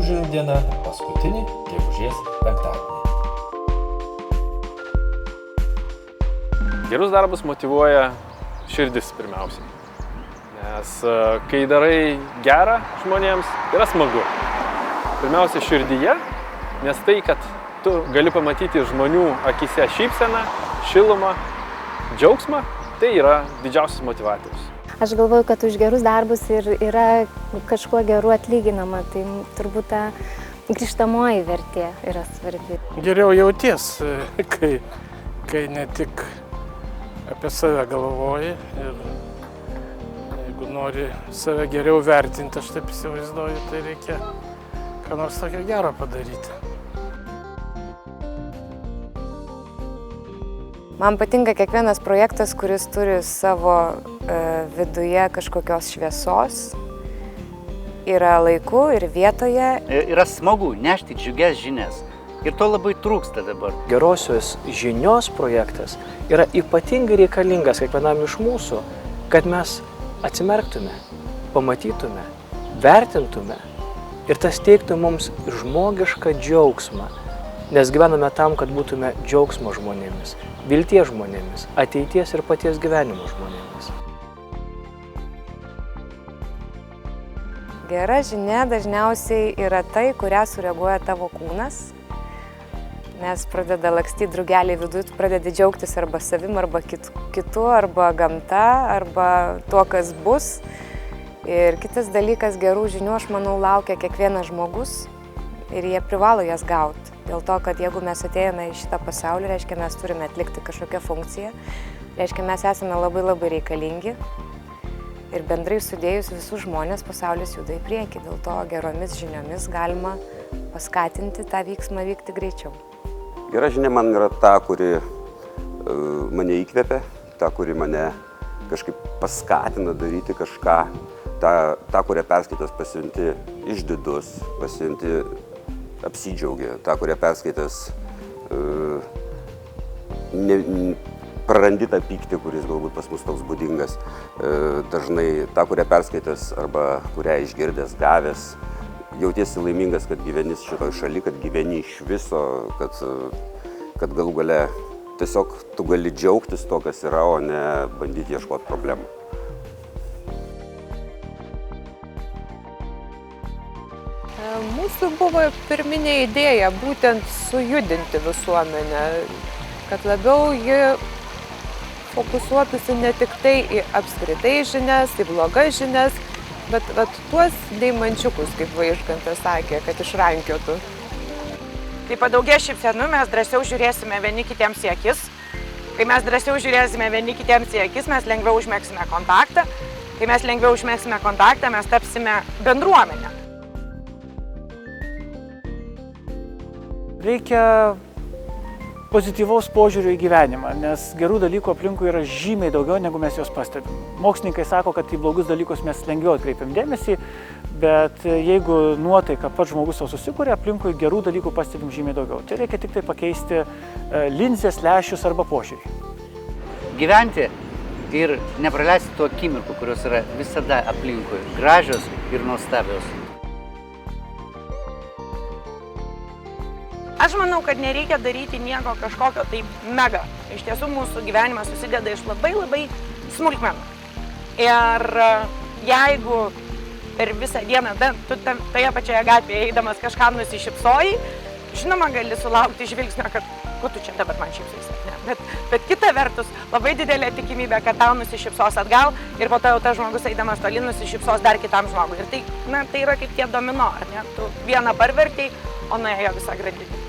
žinių diena paskutinį gegužės penktadienį. Gerus darbus motyvuoja širdis pirmiausiai. Nes kai darai gerą žmonėms, yra smagu. Pirmiausia širdyje, nes tai, kad tu gali pamatyti žmonių akyse šypseną, šilumą, džiaugsmą, tai yra didžiausias motyvatorius. Aš galvoju, kad už gerus darbus yra kažkuo geru atlyginama, tai turbūt ta grįžtamoji vertė yra svarbi. Geriau jauties, kai ne tik apie save galvoji ir jeigu nori save geriau vertinti, aš taip įsivaizduoju, tai reikia ką nors tokio gero padaryti. Man patinka kiekvienas projektas, kuris turi savo viduje kažkokios šviesos, yra laiku ir vietoje. Yra smagu nešti džiugias žinias ir to labai trūksta dabar. Gerosios žinios projektas yra ypatingai reikalingas kiekvienam iš mūsų, kad mes atsimerktume, pamatytume, vertintume ir tas teiktų mums žmogišką džiaugsmą. Nes gyvename tam, kad būtume džiaugsmo žmonėmis, vilties žmonėmis, ateities ir paties gyvenimo žmonėmis. Gera žinia dažniausiai yra tai, kurią sureaguoja tavo kūnas. Nes pradeda lakstyti drugeliai viduje, tu pradedi džiaugtis arba savim, arba kitu, arba gamta, arba tuo, kas bus. Ir kitas dalykas, gerų žinių, aš manau, laukia kiekvienas žmogus ir jie privalo jas gauti. Dėl to, kad jeigu mes atėjome į šitą pasaulį, reiškia, mes turime atlikti kažkokią funkciją, reiškia, mes esame labai labai reikalingi ir bendrai sudėjus visus žmonės pasaulis juda į priekį. Dėl to geromis žiniomis galima paskatinti tą vyksmą vykti greičiau. Gera žinia man yra ta, kuri mane įkvepia, ta, kuri mane kažkaip paskatina daryti kažką, ta kurią perskaitęs pasijunti išdidus, pasijunti apsidžiaugia, ta, kurią perskaitęs prarandi tą pyktį, kuris galbūt pas mus toks būdingas. Dažnai ta, kurią perskaitęs arba kurią išgirdęs, gavęs, jautiesi laimingas, kad gyveni šitoj šaly, kad gyveni iš viso, kad galų gale tiesiog tu gali džiaugtis to, kas yra, o ne bandyti ieškoti problemų. Mūsų buvo pirminė idėja būtent sujudinti visuomenę, kad labiau ji fokusuotųsi ne tik tai į apskritai žinias, į blogas žinias, bet tuos deimančiukus, kaip Vaižgantas sakė, kad išrankiotų. Kai padaugės šypsenų, mes drąsiau žiūrėsime vieni kitiems į akis. Kai mes drąsiau žiūrėsime vieni kitiems į akis, mes lengviau užmėgsime kontaktą. Kai mes lengviau užmėgsime kontaktą, mes tapsime bendruomenę. Reikia pozityvaus požiūrio į gyvenimą, nes gerų dalykų aplinkui yra žymiai daugiau, negu mes juos pastebim. Mokslininkai sako, kad į blogus dalykus mes lengviau atkreipiam dėmesį, bet jeigu nuotaika pats žmogus savo susikuria, aplinkui gerų dalykų pastebim žymiai daugiau. Tai reikia tik tai pakeisti linzės, lęšius arba požiūrį. Gyventi ir nepraleisti tų akimirkų, kurios yra visada aplinkui, gražios ir nuostabios. Aš manau, kad nereikia daryti nieko kažkokio tai mega. Iš tiesų, mūsų gyvenimas susideda iš labai smulkmenų. Ir jeigu per visą dieną tu toje pačioje gatvėje eidamas kažkam nusišypsojai, žinoma, gali sulaukti žvilgsnio, kad ko tu čia dabar man šypsaisi. Bet kita vertus, labai didelė tikimybė, kad tau nusišypsos atgal ir po to jau tas žmogus eidamas toli nusišypsos dar kitam žmogui. Ir tai yra kaip tie domino, ar ne? Tu vieną parvertei, o nuėjo visą grandinę.